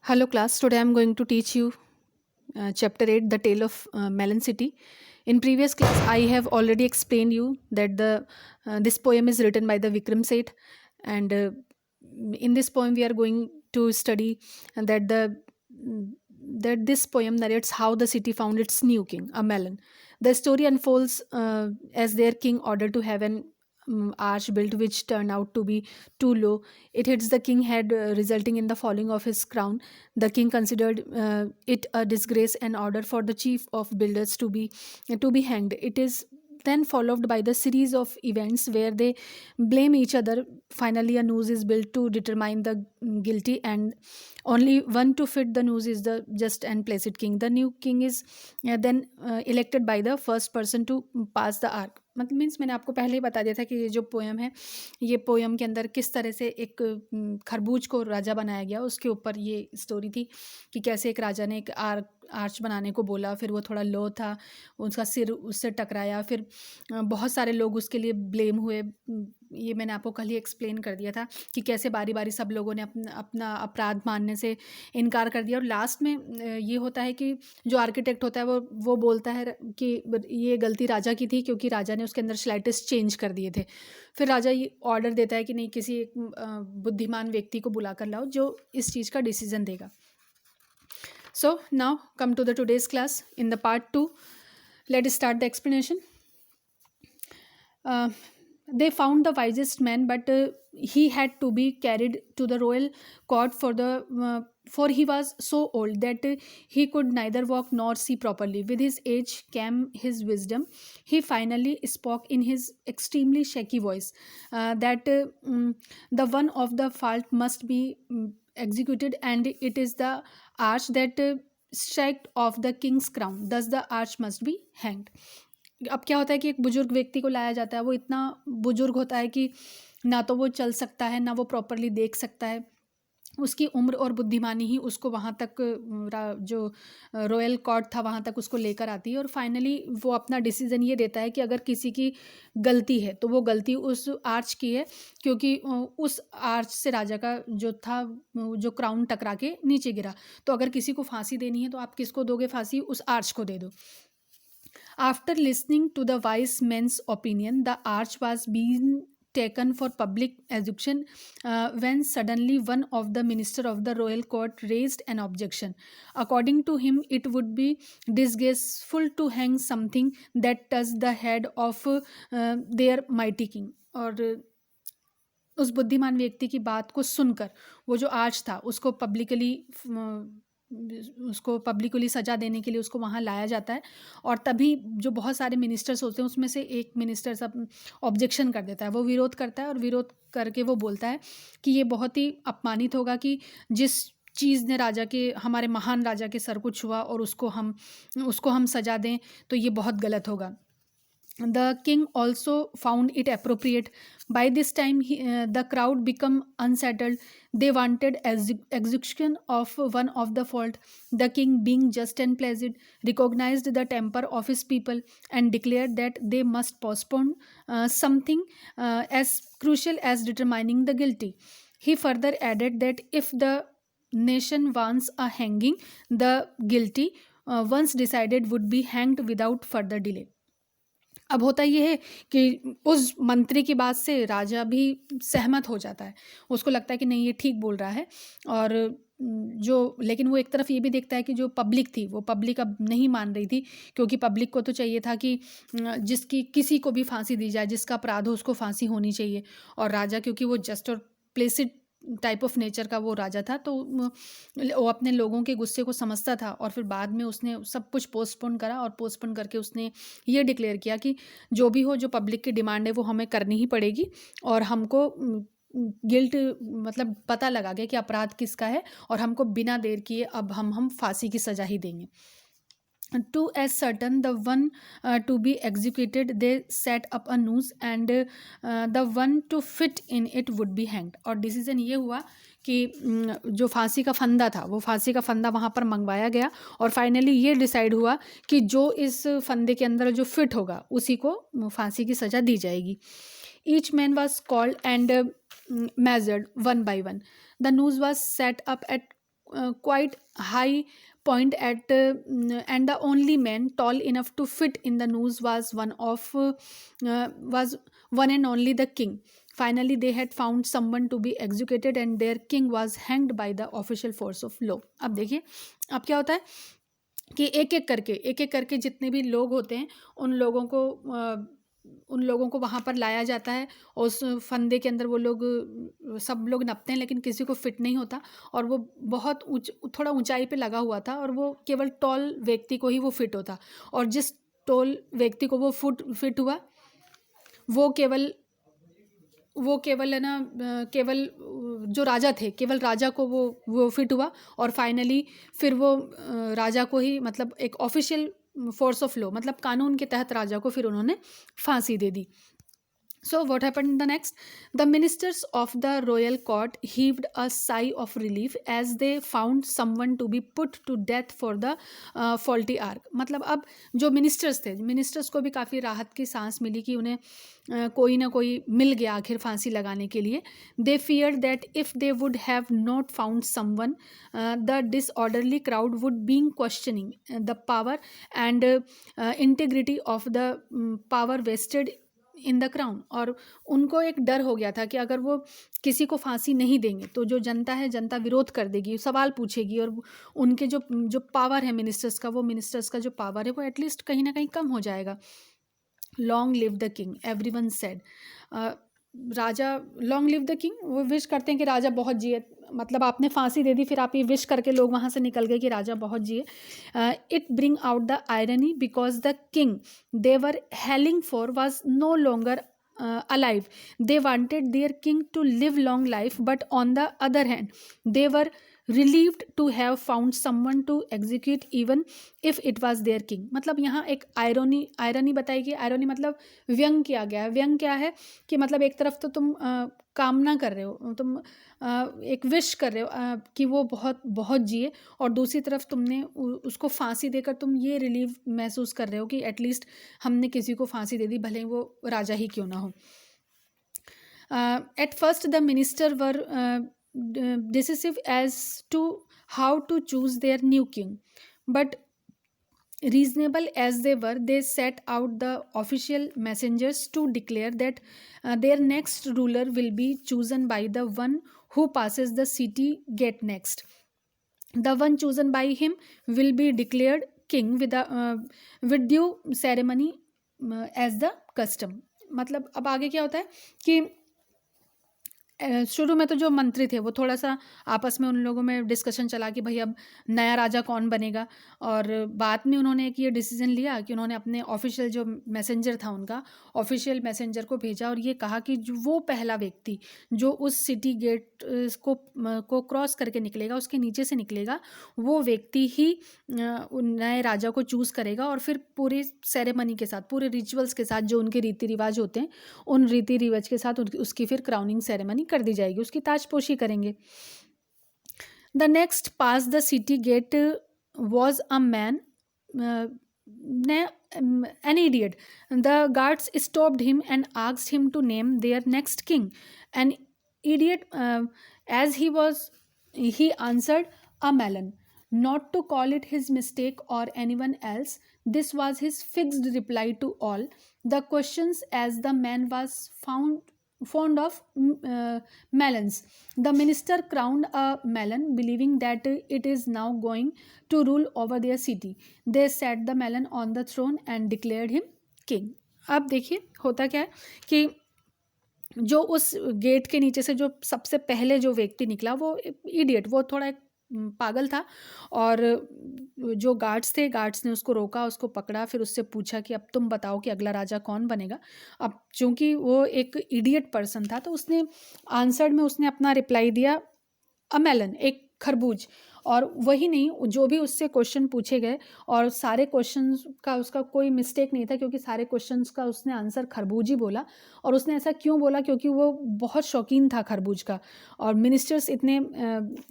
Hello class, today I am going to teach you chapter 8, The Tale of Melon City. In previous class I have already explained you that the this poem is written by the Vikram Seth, and in this poem we are going to study that that this poem narrates how the city found its new king, a melon. The story unfolds as their king ordered to have an arch built which turned out to be too low. It hits the king head, resulting in the falling of his crown. The king considered it a disgrace and ordered for the chief of builders to be hanged. It is then followed by the series of events where they blame each other. Finally, a noose is built to determine the guilty, and only one to fit the noose is the just and placid king. The new king is then elected by the first person to pass the arc. मतलब means मैंने आपको पहले ही बता दिया था कि ये जो पोयम है, ये पोयम के अंदर किस तरह से एक खरबूज को राजा बनाया गया, उसके ऊपर ये स्टोरी थी कि कैसे एक राजा ने एक आर्च बनाने को बोला, फिर वो थोड़ा लो था, उसका सिर उससे टकराया, फिर बहुत सारे लोग उसके लिए ब्लेम हुए। ये मैंने आपको कल ही एक्सप्लेन कर दिया था कि कैसे बारी बारी सब लोगों ने अपना अपना अपराध मानने से इनकार कर दिया, और लास्ट में ये होता है कि जो आर्किटेक्ट होता है वो बोलता है कि ये गलती राजा की थी क्योंकि राजा ने उसके अंदर स्लाइटेस्ट चेंज कर दिए थे। फिर राजा ये ऑर्डर देता है कि नहीं, किसी एक बुद्धिमान व्यक्ति को बुला कर लाओ जो इस चीज़ का डिसीजन देगा। So now come to the today's class. In the part 2, let's start the explanation. They found the wisest man, but he had to be carried to the royal court for he was so old that he could neither walk nor see properly. With his age came his wisdom. He finally spoke in his extremely shaky voice that the one of the fault must be executed, and it is the arch that struck off the king's crown. Thus the arch must be hanged. अब क्या होता है कि एक बुजुर्ग व्यक्ति को लाया जाता है, वो इतना बुजुर्ग होता है कि ना तो वो चल सकता है, ना वो प्रॉपरली देख सकता है। उसकी उम्र और बुद्धिमानी ही उसको वहाँ तक जो रॉयल कोर्ट था वहाँ तक उसको लेकर आती है, और फाइनली वो अपना डिसीजन ये देता है कि अगर किसी की गलती है तो वो गलती उस आर्च की है, क्योंकि उस आर्च से राजा का जो था जो क्राउन टकरा के नीचे गिरा। तो अगर किसी को फांसी देनी है तो आप किसको दोगे फांसी? उस आर्च को दे दो। After listening to the wise men's opinion, the arch was being taken for public execution when suddenly one of the minister of the royal court raised an objection. According to him, it would be disgraceful to hang something that touched the head of their mighty king. और उस बुद्धिमान व्यक्ति की बात को सुनकर वो जो आर्च था उसको पब्लिकली सजा देने के लिए उसको वहाँ लाया जाता है, और तभी जो बहुत सारे मिनिस्टर्स होते हैं उसमें से एक मिनिस्टर सब ऑब्जेक्शन कर देता है, वो विरोध करता है, और विरोध करके वो बोलता है कि ये बहुत ही अपमानित होगा कि जिस चीज़ ने हमारे महान राजा के सर को छुआ और उसको हम सजा दें, तो ये बहुत गलत होगा। The king also found it appropriate. By this time, the crowd became unsettled. They wanted execution of one of the fault. The king, being just and placid, recognized the temper of his people and declared that they must postpone something as crucial as determining the guilty. He further added that if the nation wants a hanging, the guilty, once decided, would be hanged without further delay. अब होता ये है कि उस मंत्री की बात से राजा भी सहमत हो जाता है, उसको लगता है कि नहीं ये ठीक बोल रहा है, और लेकिन वो एक तरफ ये भी देखता है कि जो पब्लिक थी वो पब्लिक अब नहीं मान रही थी, क्योंकि पब्लिक को तो चाहिए था कि किसी को भी फांसी दी जाए, जिसका अपराध हो उसको फांसी होनी चाहिए, और राजा क्योंकि वो जस्ट और प्लेसिड टाइप ऑफ नेचर का वो राजा था, तो वो अपने लोगों के गुस्से को समझता था, और फिर बाद में उसने सब कुछ पोस्टपोन करा, और पोस्टपोन करके उसने ये डिक्लेयर किया कि जो भी हो, जो पब्लिक की डिमांड है वो हमें करनी ही पड़ेगी, और हमको गिल्ट मतलब पता लगा गया कि अपराध किसका है, और हमको बिना देर किए अब हम फांसी की सज़ा ही देंगे। To ascertain the one to be executed, they set up a noose, and the one to fit in it would be hanged. और डिसीजन ये हुआ कि जो फांसी का फंदा था वो फांसी का फंदा वहाँ पर मंगवाया गया, और फाइनली ये डिसाइड हुआ कि जो इस फंदे के अंदर जो फिट होगा उसी को फांसी की सज़ा दी जाएगी। Each man was called and measured one by one. The noose was set up at quite high point at and the only man tall enough to fit in the noose was one and only the king. Finally they had found someone to be executed and their king was hanged by the official force of law. अब देखिए अब क्या होता है कि एक एक करके जितने भी लोग होते हैं उन लोगों को वहाँ पर लाया जाता है और उस फंदे के अंदर वो लोग सब लोग नपते हैं लेकिन किसी को फिट नहीं होता और वो बहुत थोड़ा ऊंचाई पे लगा हुआ था और वो केवल टॉल व्यक्ति को ही वो फिट होता और जिस टॉल व्यक्ति को वो फिट हुआ वो केवल है ना केवल जो राजा थे केवल राजा को वो फिट हुआ और फाइनली फिर वो राजा को ही मतलब एक ऑफिशियल फोर्स ऑफ लॉ मतलब कानून के तहत राजा को फिर उन्होंने फांसी दे दी. So what happened in the next? The ministers of the royal court heaved a sigh of relief as they found someone to be put to death for the faulty ark. मतलब अब जो मिनिस्टर्स थे ministers को भी काफ़ी राहत की सांस मिली कि उन्हें कोई ना कोई मिल गया आखिर फांसी लगाने के लिए. They feared that if they would have not found someone, the disorderly crowd would be questioning the power and integrity of the power vested in the crown. और उनको एक डर हो गया था कि अगर वो किसी को फांसी नहीं देंगे तो जो जनता है जनता विरोध कर देगी सवाल पूछेगी और उनके जो पावर है मिनिस्टर्स का जो पावर है वो एटलीस्ट कहीं ना कहीं कम हो जाएगा. Long live the king everyone said. Raja long live the king वो विश करते हैं कि राजा बहुत जिए मतलब आपने फांसी दे दी फिर आप ये विश करके लोग वहाँ से निकल गए कि राजा बहुत जिए. It bring out the irony because the king they were hailing for was no longer alive. They wanted their king to live long life, but on the other hand, they were relieved to have found someone to execute even if it was their king. मतलब यहाँ एक irony बताई गई. Irony मतलब व्यंग किया गया है. व्यंग क्या है कि मतलब एक तरफ तो तुम कामना कर रहे हो तुम एक विश कर रहे हो कि वो बहुत बहुत जिए और दूसरी तरफ तुमने उसको फांसी देकर तुम ये रिलीव महसूस कर रहे हो कि एटलीस्ट हमने किसी को फांसी दे दी भले ही वो राजा ही क्यों ना हो. At first the minister were decisive as to how to choose their new king, but reasonable as they were, they set out the official messengers to declare that their next ruler will be chosen by the one who passes the city gate next. The one chosen by him will be declared king with due ceremony as the custom. मतलब अब आगे क्या होता है कि शुरू में तो जो मंत्री थे वो थोड़ा सा आपस में उन लोगों में डिस्कशन चला कि भाई अब नया राजा कौन बनेगा और बाद में उन्होंने एक ये डिसीजन लिया कि उन्होंने अपने ऑफिशियल जो मैसेंजर था उनका ऑफिशियल मैसेंजर को भेजा और ये कहा कि वो पहला व्यक्ति जो उस सिटी गेट को क्रॉस करके निकलेगा उसके नीचे से निकलेगा वो व्यक्ति ही नए राजा को चूज़ करेगा और फिर पूरे सेरेमनी के साथ पूरे रिचुअल्स के साथ जो उनके रीति रिवाज होते हैं उन रीति रिवाज के साथ उसकी फिर क्राउनिंग सेरेमनी कर दी जाएगी उसकी ताजपोशी करेंगे. The next pass the city gate was a man an idiot. The guards stopped him and asked him to name their next king. An idiot as he answered, a melon. Not to call it his mistake or anyone else, this was his fixed reply to all the questions as the man was fond of melons. The minister crowned a melon, believing that it is now going to rule over their city. They set the melon on the throne and declared him king. अब देखिए होता क्या है कि जो उस gate के नीचे से जो सबसे पहले जो व्यक्ति निकला वो इडियट वो थोड़ा एक पागल था और जो गार्ड्स ने उसको रोका उसको पकड़ा फिर उससे पूछा कि अब तुम बताओ कि अगला राजा कौन बनेगा. अब चूंकि वो एक इडियट पर्सन था तो उसने आंसर में उसने अपना रिप्लाई दिया अ मेलन एक खरबूज. और वही नहीं जो भी उससे क्वेश्चन पूछे गए और सारे क्वेश्चंस का उसका कोई मिस्टेक नहीं था क्योंकि सारे क्वेश्चंस का उसने आंसर खरबूज ही बोला. और उसने ऐसा क्यों बोला क्योंकि वो बहुत शौकीन था खरबूज का और मिनिस्टर्स इतने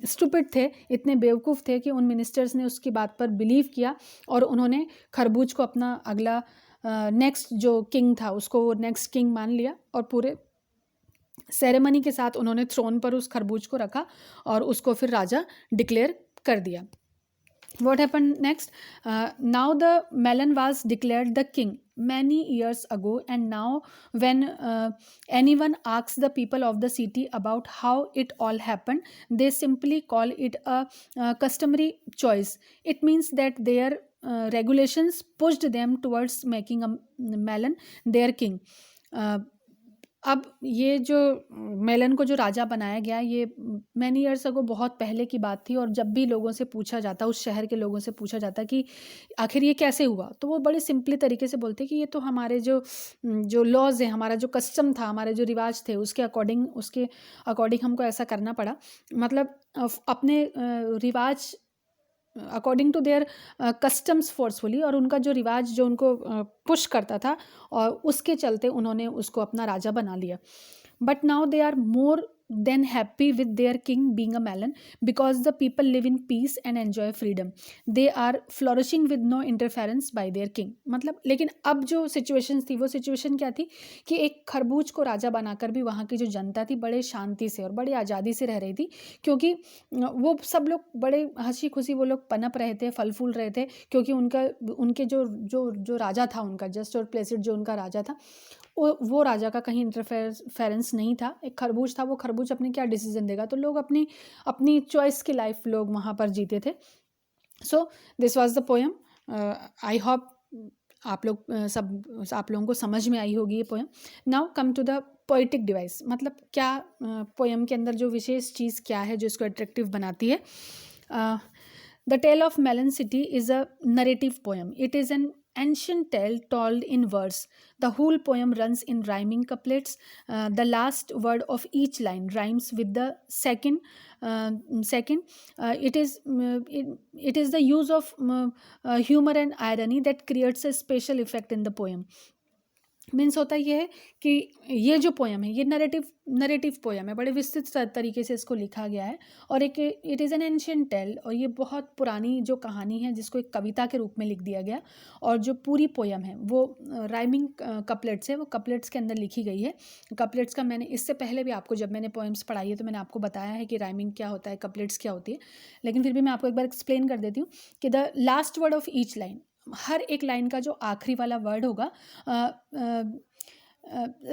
स्टूपिड थे इतने बेवकूफ़ थे कि उन मिनिस्टर्स ने उसकी बात पर बिलीव किया और उन्होंने खरबूज को अपना अगला नेक्स्ट जो किंग था उसको वो नेक्स्ट किंग मान लिया और पूरे सेरेमनी के साथ उन्होंने थ्रोन पर उस खरबूज को रखा और उसको फिर राजा डिक्लेयर कर दिया. What happened next? Now the Melon was declared the king many years ago, and now when anyone asks the people of the city about how it all happened, they simply call it a customary choice. It means that their regulations pushed them towards making a Melon their king. Uh, अब ये जो melon को जो राजा बनाया गया, ये many years ago बहुत पहले की बात थी, और जब भी लोगों से पूछा जाता, उस शहर के लोगों से पूछा जाता कि आखिर ये कैसे हुआ, तो वो बड़े सिंपली तरीके से बोलते कि ये तो हमारे जो लॉज है, हमारा जो कस्टम था, हमारे जो रिवाज थे, उसके अकॉर्डिंग हमको ऐसा करना पड़ा. मतलब अपने रिवाज according to their customs forcefully, और उनका जो रिवाज जो उनको पुश करता था, और उसके चलते उन्होंने उसको अपना राजा बना लिया. But now they are more than happy with their king being a melon, because the people live in peace and enjoy freedom. They are flourishing with no interference by their king. मतलब लेकिन अब जो situation थी, वो situation क्या थी कि एक खरबूज को राजा बनाकर भी वहाँ की जो जनता थी बड़े शांति से और बड़े आज़ादी से रह रही थी, क्योंकि वो सब लोग बड़े हंसी खुशी वो लोग पनप रहे थे, फल फूल रहे थे, क्योंकि उनके जो राजा था, उनका जस्ट और प्लेसिड जो उनका राजा था, वो राजा का कहीं इंटरफेरेंस नहीं था. एक खरबूज था, वो खरबूज अपने क्या डिसीजन देगा, तो लोग अपनी अपनी चॉइस की लाइफ लोग वहाँ पर जीते थे. So this was the poem. I hope आप लोगों को समझ में आई होगी ये poem. Now come to the poetic device. मतलब क्या पोएम के अंदर जो विशेष चीज़ क्या है जो इसको अट्रैक्टिव बनाती है. The tale of melon city is a narrative poem. It is an ancient tale told in verse. The whole poem runs in rhyming couplets. The last word of each line rhymes with the second. It is the use of humor and irony that creates a special effect in the poem. Means होता ये है कि ये जो poem है, ये narrative poem है, बड़े विस्तृत तरीके से इसको लिखा गया है, और एक it is an ancient tale, और ये बहुत पुरानी जो कहानी है जिसको एक कविता के रूप में लिख दिया गया, और जो पूरी पोएम है वो राइमिंग कपलेट्स है, वो कपलेट्स के अंदर लिखी गई है. कपलेट्स का मैंने इससे पहले भी आपको, जब मैंने पोएम्स पढ़ाई है तो मैंने आपको बताया है कि राइमिंग क्या होता है, कपलेट्स क्या होती है, लेकिन फिर भी मैं आपको एक बार एक्सप्लेन कर देती हूँ कि the last word of each line, हर एक लाइन का जो आखिरी वाला वर्ड होगा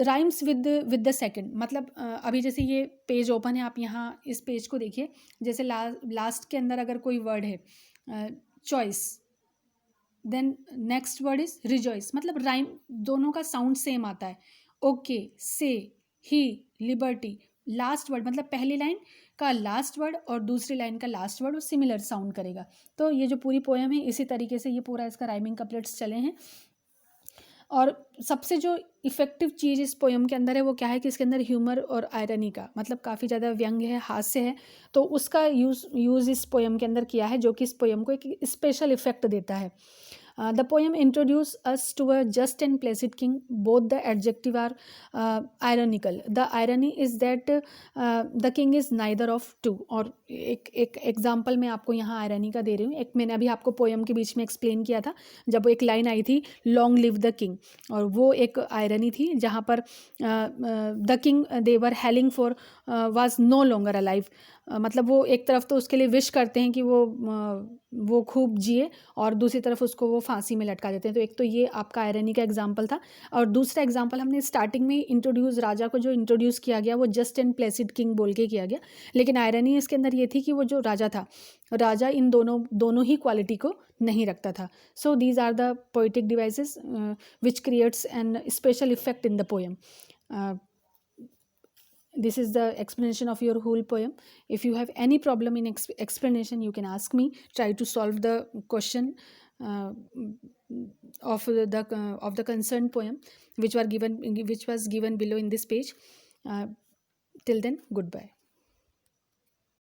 राइम्स विद द सेकंड. मतलब अभी जैसे ये पेज ओपन है, आप यहाँ इस पेज को देखिए, जैसे लास्ट के अंदर अगर कोई वर्ड है choice, then next word is rejoice. मतलब राइम दोनों का साउंड सेम आता है. ओके, से, ही, लिबर्टी, लास्ट वर्ड मतलब पहली लाइन का लास्ट वर्ड और दूसरी लाइन का लास्ट वर्ड वो सिमिलर साउंड करेगा. तो ये जो पूरी पोएम है इसी तरीके से ये पूरा इसका राइमिंग कपलेट्स चले हैं. और सबसे जो इफ़ेक्टिव चीज़ इस पोएम के अंदर है वो क्या है कि इसके अंदर ह्यूमर और आयरनी का, मतलब काफ़ी ज़्यादा व्यंग्य है, हास्य है, तो उसका यूज़ इस पोएम के अंदर किया है, जो कि इस पोएम को एक स्पेशल इफेक्ट देता है. The poem introduces us to a just and placid king. Both the adjective are ironical. The irony is that the king is neither of two. और एक एग्जाम्पल मैं आपको यहाँ आयरनी का दे रही हूँ. एक मैंने अभी आपको पोएम के बीच में एक्सप्लेन किया था, जब वो एक लाइन आई थी लॉन्ग लिव द किंग, और वो एक आयरनी थी जहाँ पर the king they were hailing for was no longer alive. मतलब वो एक तरफ तो उसके लिए विश करते हैं कि वो खूब जिए, और दूसरी तरफ उसको वो फांसी में लटका देते हैं. तो एक तो ये आपका आयरनी का एग्जाम्पल था, और दूसरा एग्जाम्पल हमने स्टार्टिंग में इंट्रोड्यूस, राजा को जो इंट्रोड्यूस किया गया वो जस्ट एंड प्लेसिड किंग बोल के किया गया, लेकिन आयरनी इसके अंदर ये थी कि वो जो राजा था, राजा इन दोनों ही क्वालिटी को नहीं रखता था. So these are the poetic devices which creates an special effect in the poem. This is the explanation of your whole poem. If you have any problem in explanation, you can ask me. Try to solve the question of the concerned poem, which was given below in this page. Till then, goodbye.